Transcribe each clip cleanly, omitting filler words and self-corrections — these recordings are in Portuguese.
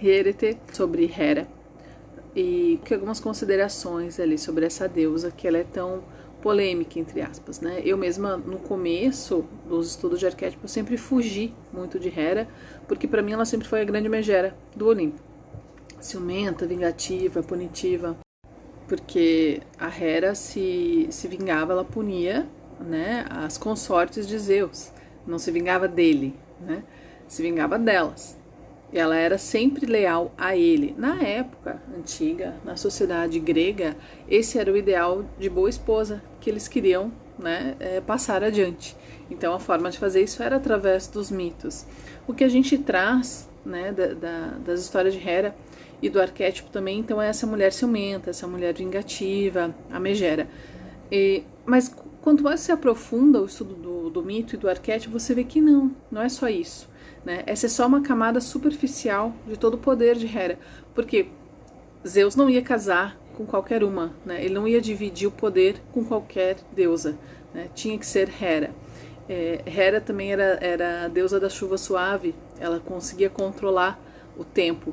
Hérete sobre Hera e algumas considerações ali sobre essa deusa, que ela é tão polêmica, entre aspas, né? Eu mesma, no começo dos estudos de arquétipo, sempre fugi muito de Hera, porque para mim ela sempre foi a grande megera do Olimpo. Ciumenta, vingativa, punitiva, porque a Hera se vingava, ela punia, né, as consortes de Zeus, não se vingava dele, né? Se vingava delas. E ela era sempre leal a ele. Na época antiga, na sociedade grega, esse era o ideal de boa esposa que eles queriam, né, passar adiante. Então a forma de fazer isso era através dos mitos. O que a gente traz, né, das histórias de Hera e do arquétipo também, então é essa mulher ciumenta, essa mulher vingativa, a megera. Mas quanto mais se aprofunda o estudo do mito e do arquétipo, você vê que não é só isso. Né? Essa é só uma camada superficial de todo o poder de Hera, porque Zeus não ia casar com qualquer uma, né? Ele não ia dividir o poder com qualquer deusa, né? Tinha que ser Hera. Hera também era a deusa da chuva suave, ela conseguia controlar o tempo.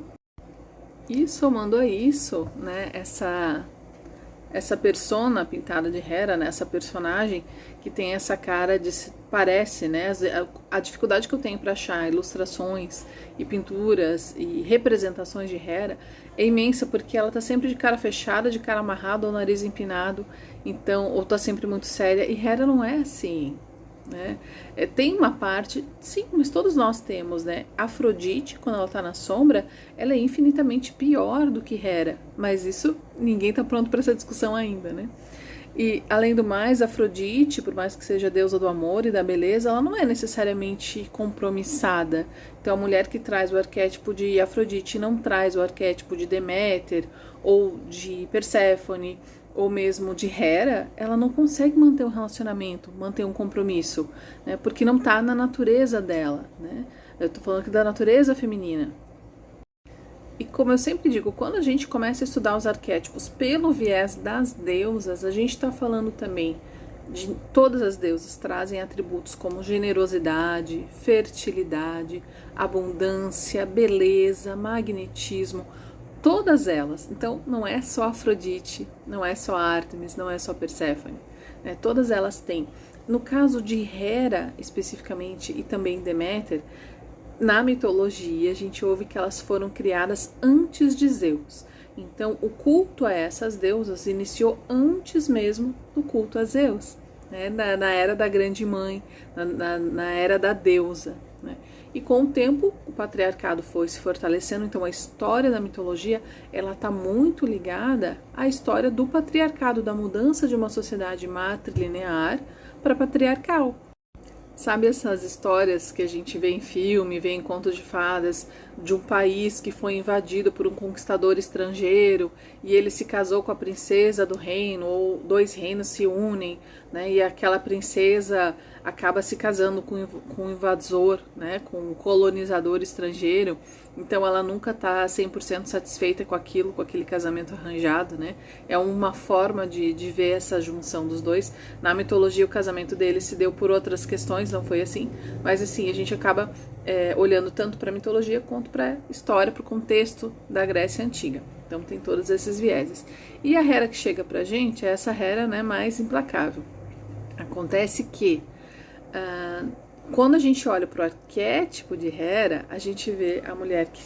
E somando a isso, né, essa persona pintada de Hera, né, essa personagem que tem essa cara de parece, né, a dificuldade que eu tenho para achar ilustrações e pinturas e representações de Hera é imensa, porque ela tá sempre de cara fechada, de cara amarrada, ou nariz empinado, então, ou tá sempre muito séria, e Hera não é assim, né? Tem uma parte, sim, mas todos nós temos, né? Afrodite, quando ela tá na sombra, ela é infinitamente pior do que Hera, mas isso ninguém tá pronto para essa discussão ainda, né? E além do mais, Afrodite, por mais que seja a deusa do amor e da beleza, ela não é necessariamente compromissada. Então a mulher que traz o arquétipo de Afrodite não traz o arquétipo de Deméter ou de Perséfone, ou mesmo de Hera, ela não consegue manter um relacionamento, manter um compromisso, né? Porque não está na natureza dela, né? Eu tô falando aqui da natureza feminina. E como eu sempre digo, quando a gente começa a estudar os arquétipos pelo viés das deusas, a gente está falando também de todas as deusas trazem atributos como generosidade, fertilidade, abundância, beleza, magnetismo, todas elas. Então, não é só Afrodite, não é só Ártemis, não é só Perséfone, né? Todas elas têm. No caso de Hera, especificamente, e também Deméter, na mitologia, a gente ouve que elas foram criadas antes de Zeus. Então, o culto a essas deusas iniciou antes mesmo do culto a Zeus, né? Na era da grande mãe, na era da deusa, né? E com o tempo, o patriarcado foi se fortalecendo, então a história da mitologia, ela está muito ligada à história do patriarcado, da mudança de uma sociedade matrilinear para patriarcal. Sabe essas histórias que a gente vê em filme, vê em contos de fadas, de um país que foi invadido por um conquistador estrangeiro e ele se casou com a princesa do reino, ou dois reinos se unem, né, e aquela princesa acaba se casando com um invasor, né, com um colonizador estrangeiro, então ela nunca está 100% satisfeita com aquilo, com aquele casamento arranjado, né? É uma forma de ver essa junção dos dois. Na mitologia o casamento dele se deu por outras questões, não foi assim, mas assim, a gente acaba olhando tanto para a mitologia quanto para a história, para o contexto da Grécia Antiga. Então tem todos esses vieses. E a Hera que chega pra gente é essa Hera, né, mais implacável. Acontece que quando a gente olha para o arquétipo de Hera, a gente vê a mulher que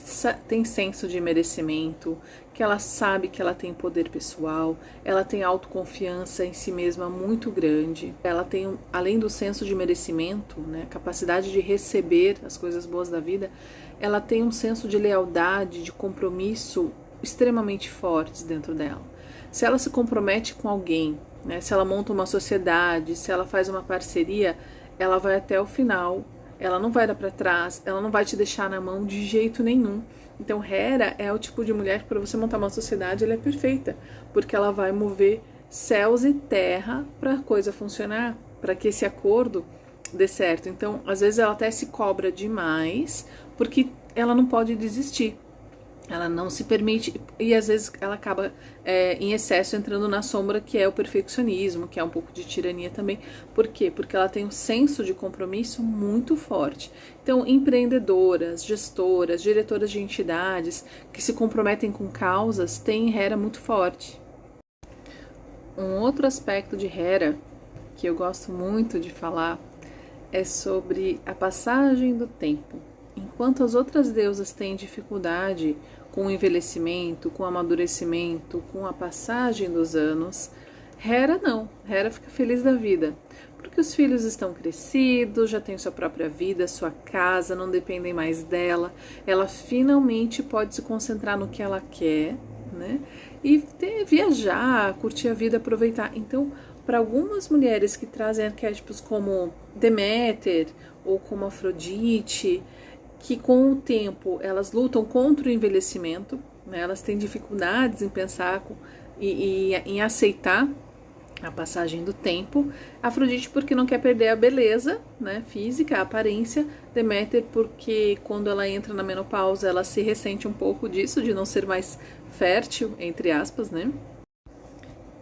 tem senso de merecimento, que ela sabe que ela tem poder pessoal, ela tem autoconfiança em si mesma muito grande, ela tem, além do senso de merecimento, né, capacidade de receber as coisas boas da vida, ela tem um senso de lealdade, de compromisso extremamente fortes dentro dela. Se ela se compromete com alguém, né, se ela monta uma sociedade, se ela faz uma parceria, ela vai até o final, ela não vai dar para trás, ela não vai te deixar na mão de jeito nenhum. Então Hera é o tipo de mulher que para você montar uma sociedade ela é perfeita, porque ela vai mover céus e terra para a coisa funcionar, para que esse acordo dê certo. Então às vezes ela até se cobra demais, porque ela não pode desistir. Ela não se permite, e às vezes ela acaba em excesso entrando na sombra, que é o perfeccionismo, que é um pouco de tirania também. Por quê? Porque ela tem um senso de compromisso muito forte. Então, empreendedoras, gestoras, diretoras de entidades que se comprometem com causas têm Hera muito forte. Um outro aspecto de Hera que eu gosto muito de falar é sobre a passagem do tempo. Enquanto as outras deusas têm dificuldade com o envelhecimento, com o amadurecimento, com a passagem dos anos, Hera não. Hera fica feliz da vida, porque os filhos estão crescidos, já têm sua própria vida, sua casa, não dependem mais dela. Ela finalmente pode se concentrar no que ela quer, né? E viajar, curtir a vida, aproveitar. Então, para algumas mulheres que trazem arquétipos como Deméter ou como Afrodite, que com o tempo elas lutam contra o envelhecimento, né? Elas têm dificuldades em pensar e em aceitar a passagem do tempo. Afrodite porque não quer perder a beleza, né, física, a aparência. Deméter porque quando ela entra na menopausa ela se ressente um pouco disso, de não ser mais fértil, entre aspas, né?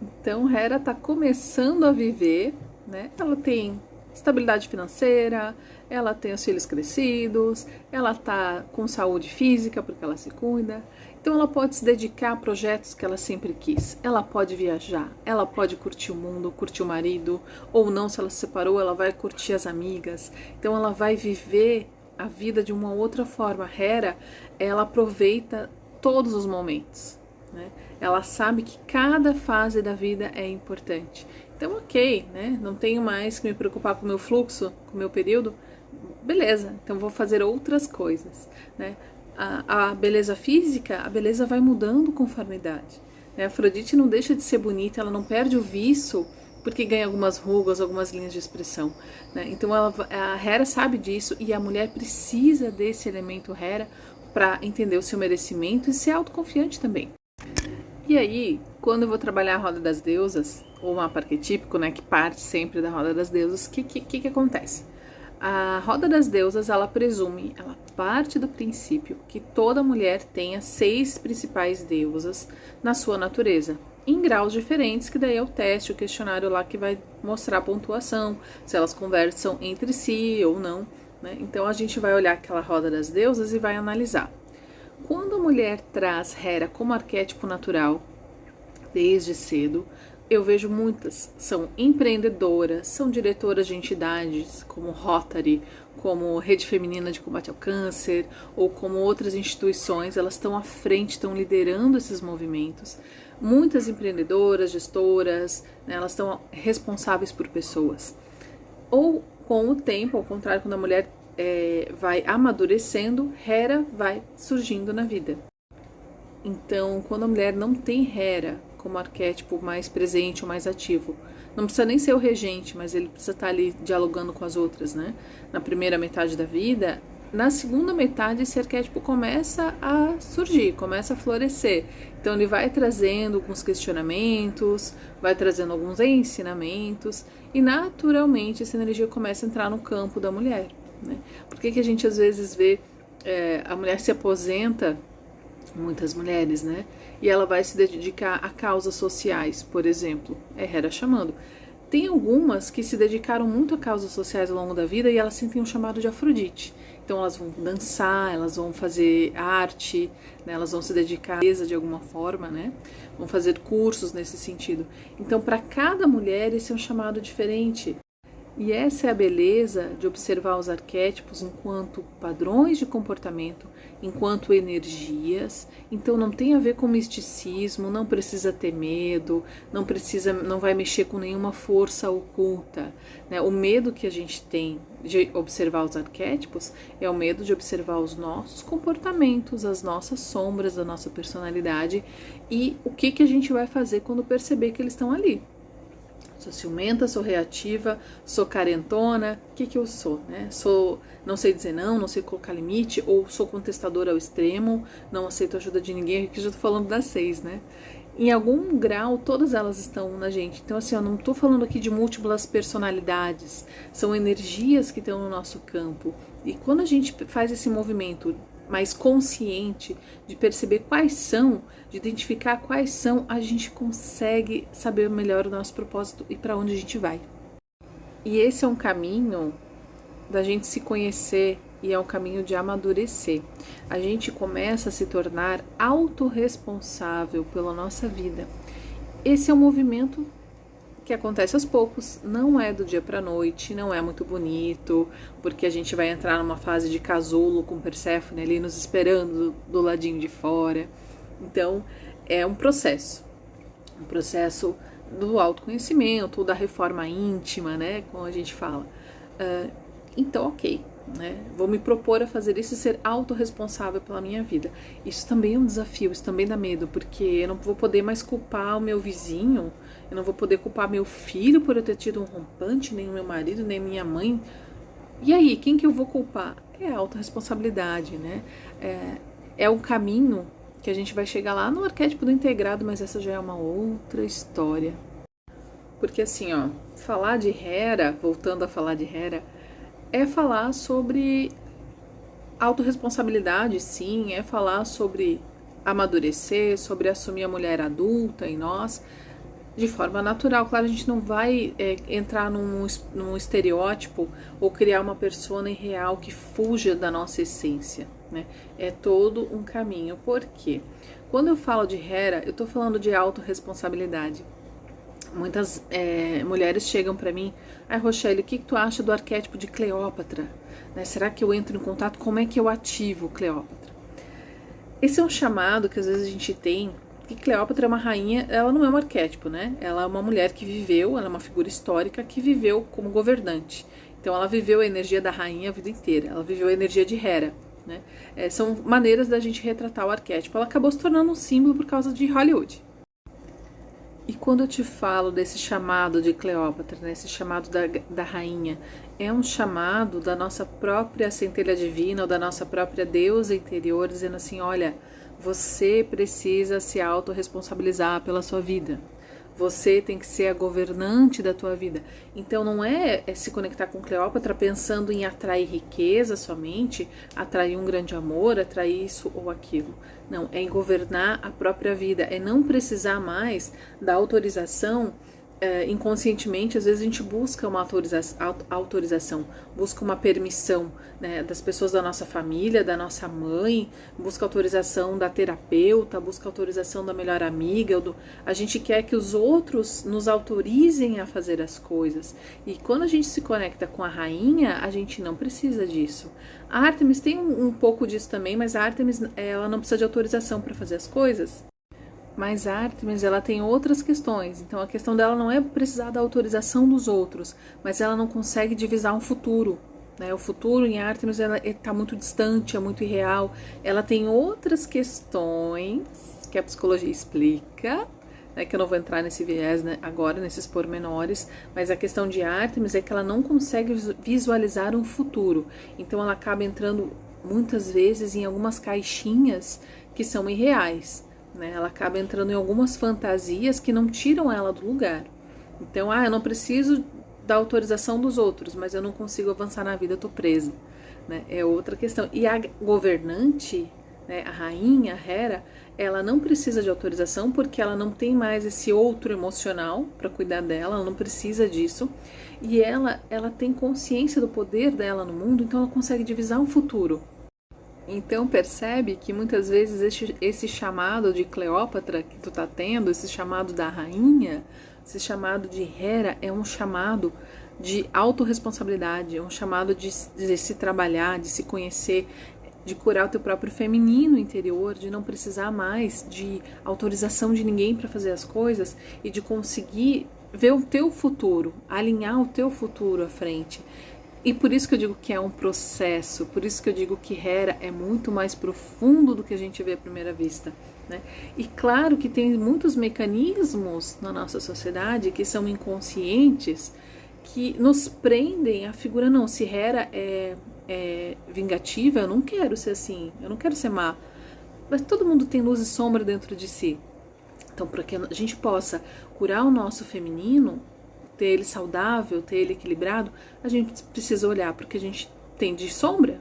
Então Hera está começando a viver, né? Ela tem estabilidade financeira, ela tem os filhos crescidos, ela está com saúde física porque ela se cuida. Então ela pode se dedicar a projetos que ela sempre quis. Ela pode viajar, ela pode curtir o mundo, curtir o marido, ou não, se ela se separou, ela vai curtir as amigas. Então ela vai viver a vida de uma outra forma. Hera, ela aproveita todos os momentos, né? Ela sabe que cada fase da vida é importante. Então, ok, né? Não tenho mais que me preocupar com o meu fluxo, com o meu período. Beleza, então vou fazer outras coisas, né? A beleza física, a beleza vai mudando conforme a idade, né? A Afrodite não deixa de ser bonita, ela não perde o viço porque ganha algumas rugas, algumas linhas de expressão, né? Então a Hera sabe disso e a mulher precisa desse elemento Hera para entender o seu merecimento e ser autoconfiante também. E aí, quando eu vou trabalhar a Roda das Deusas, ou mapa arquetípico, né, que parte sempre da Roda das Deusas, o que acontece? A Roda das Deusas, ela parte do princípio que toda mulher tenha 6 principais deusas na sua natureza, em graus diferentes, que daí é o teste, o questionário lá que vai mostrar a pontuação, se elas conversam entre si ou não, né? Então a gente vai olhar aquela Roda das Deusas e vai analisar. Quando a mulher traz Hera como arquétipo natural, desde cedo, eu vejo muitas são empreendedoras, são diretoras de entidades como Rotary, como Rede Feminina de Combate ao Câncer, ou como outras instituições, elas estão à frente, estão liderando esses movimentos. Muitas empreendedoras, gestoras, né, elas estão responsáveis por pessoas. Ou com o tempo, ao contrário, quando a mulher vai amadurecendo, Hera vai surgindo na vida. Então, quando a mulher não tem Hera como arquétipo mais presente ou mais ativo, não precisa nem ser o regente, mas ele precisa estar ali dialogando com as outras, né? Na primeira metade da vida, na segunda metade esse arquétipo começa a surgir, começa a florescer. Então ele vai trazendo alguns questionamentos, vai trazendo alguns ensinamentos e naturalmente essa energia começa a entrar no campo da mulher, né? Por que a gente às vezes vê a mulher se aposenta, muitas mulheres, né? E ela vai se dedicar a causas sociais, por exemplo. É Hera chamando. Tem algumas que se dedicaram muito a causas sociais ao longo da vida e elas sentem um chamado de Afrodite. Então elas vão dançar, elas vão fazer arte, né? Elas vão se dedicar à beleza de alguma forma, né? Vão fazer cursos nesse sentido. Então para cada mulher esse é um chamado diferente. E essa é a beleza de observar os arquétipos enquanto padrões de comportamento, enquanto energias. Então não tem a ver com misticismo, não precisa ter medo, não vai mexer com nenhuma força oculta, né? O medo que a gente tem de observar os arquétipos é o medo de observar os nossos comportamentos, as nossas sombras da nossa personalidade e o que a gente vai fazer quando perceber que eles estão ali. Sou ciumenta, sou reativa, sou carentona, o que eu sou, né? Não sei dizer não sei colocar limite, ou sou contestadora ao extremo, não aceito ajuda de ninguém, aqui já tô falando das 6, né? Em algum grau, todas elas estão na gente. Então, assim, eu não tô falando aqui de múltiplas personalidades, são energias que estão no nosso campo. E quando a gente faz esse movimento mais consciente, de perceber quais são, de identificar quais são, a gente consegue saber melhor o nosso propósito e para onde a gente vai. E esse é um caminho da gente se conhecer e é um caminho de amadurecer. A gente começa a se tornar autorresponsável pela nossa vida. Esse é um movimento que acontece aos poucos, não é do dia para a noite, não é muito bonito, porque a gente vai entrar numa fase de casulo com Perséfone ali nos esperando do ladinho de fora. Então, é um processo do autoconhecimento, da reforma íntima, né, como a gente fala. Então, ok, né, vou me propor a fazer isso e ser autorresponsável pela minha vida. Isso também é um desafio, isso também dá medo, porque eu não vou poder mais culpar o meu vizinho, eu não vou poder culpar meu filho por eu ter tido um rompante, nem o meu marido, nem minha mãe. E aí, quem que eu vou culpar? É a autorresponsabilidade, né? É um caminho que a gente vai chegar lá no arquétipo do integrado, mas essa já é uma outra história. Porque assim, ó, falar de Hera, voltando a falar de Hera, é falar sobre autorresponsabilidade, sim, é falar sobre amadurecer, sobre assumir a mulher adulta em nós, de forma natural. Claro, a gente não vai entrar num estereótipo ou criar uma persona irreal que fuja da nossa essência, né? É todo um caminho. Por quê? Quando eu falo de Hera, eu estou falando de autorresponsabilidade. Muitas mulheres chegam para mim: ai, Rochelle, o que tu acha do arquétipo de Cleópatra? Né? Será que eu entro em contato? Como é que eu ativo Cleópatra? Esse é um chamado que às vezes a gente tem, que Cleópatra é uma rainha, ela não é um arquétipo, né? Ela é uma mulher que viveu, ela é uma figura histórica que viveu como governante. Então ela viveu a energia da rainha a vida inteira, ela viveu a energia de Hera, né? São maneiras da gente retratar o arquétipo. Ela acabou se tornando um símbolo por causa de Hollywood. E quando eu te falo desse chamado de Cleópatra, né, esse chamado da rainha, é um chamado da nossa própria centelha divina, ou da nossa própria deusa interior, dizendo assim: olha, você precisa se autorresponsabilizar pela sua vida. Você tem que ser a governante da tua vida. Então não é se conectar com Cleópatra pensando em atrair riqueza somente, atrair um grande amor, atrair isso ou aquilo. Não, é em governar a própria vida, é não precisar mais da autorização. Inconscientemente, às vezes a gente busca uma autorização, busca uma permissão, né, das pessoas da nossa família, da nossa mãe, busca autorização da terapeuta, busca autorização da melhor amiga. A gente quer que os outros nos autorizem a fazer as coisas. E quando a gente se conecta com a rainha, a gente não precisa disso. A Ártemis tem um pouco disso também, mas a Ártemis, ela não precisa de autorização para fazer as coisas. Mas a Ártemis, ela tem outras questões. Então a questão dela não é precisar da autorização dos outros, mas ela não consegue divisar um futuro, né? O futuro em Ártemis está muito distante, é muito irreal. Ela tem outras questões que a psicologia explica, né, que eu não vou entrar nesse viés, né, agora, nesses pormenores, mas a questão de Ártemis é que ela não consegue visualizar um futuro. Então ela acaba entrando muitas vezes em algumas caixinhas que são irreais. Né, ela acaba entrando em algumas fantasias que não tiram ela do lugar. Então, eu não preciso da autorização dos outros, mas eu não consigo avançar na vida, eu tô presa. Né? É outra questão. E a governante, né, a rainha, a Hera, ela não precisa de autorização porque ela não tem mais esse outro emocional para cuidar dela, ela não precisa disso. E ela tem consciência do poder dela no mundo, então ela consegue divisar um futuro. Então percebe que muitas vezes esse chamado de Cleópatra que tu tá tendo, esse chamado da rainha, esse chamado de Hera é um chamado de autorresponsabilidade, é um chamado de se trabalhar, de se conhecer, de curar o teu próprio feminino interior, de não precisar mais de autorização de ninguém para fazer as coisas e de conseguir ver o teu futuro, alinhar o teu futuro à frente. E por isso que eu digo que é um processo, por isso que eu digo que Hera é muito mais profundo do que a gente vê à primeira vista. Né? E claro que tem muitos mecanismos na nossa sociedade que são inconscientes, que nos prendem à figura, não, se Hera é vingativa, eu não quero ser assim, eu não quero ser má. Mas todo mundo tem luz e sombra dentro de si. Então, para que a gente possa curar o nosso feminino, ter ele saudável, ter ele equilibrado, a gente precisa olhar para o que a gente tem de sombra.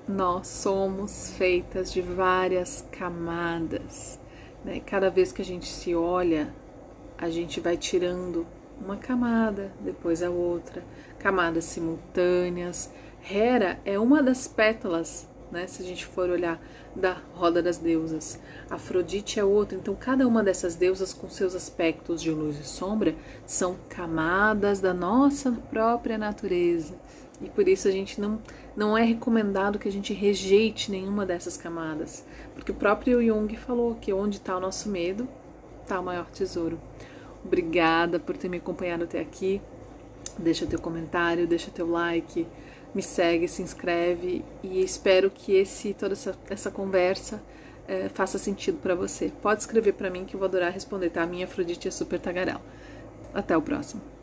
nós somos feitas de várias camadas, né? Cada vez que a gente se olha, a gente vai tirando uma camada, depois a outra, camadas simultâneas. Hera é uma das pétalas, né? Se a gente for olhar, da roda das deusas. Afrodite é outra. Então, cada uma dessas deusas, com seus aspectos de luz e sombra, são camadas da nossa própria natureza. E por isso a gente não é recomendado que a gente rejeite nenhuma dessas camadas. Porque o próprio Jung falou que onde está o nosso medo, está o maior tesouro. Obrigada por ter me acompanhado até aqui. Deixa teu comentário, deixa teu like, me segue, se inscreve e espero que toda essa conversa faça sentido para você. Pode escrever para mim que eu vou adorar responder, tá? A minha Afrodite é super tagarela. Até o próximo.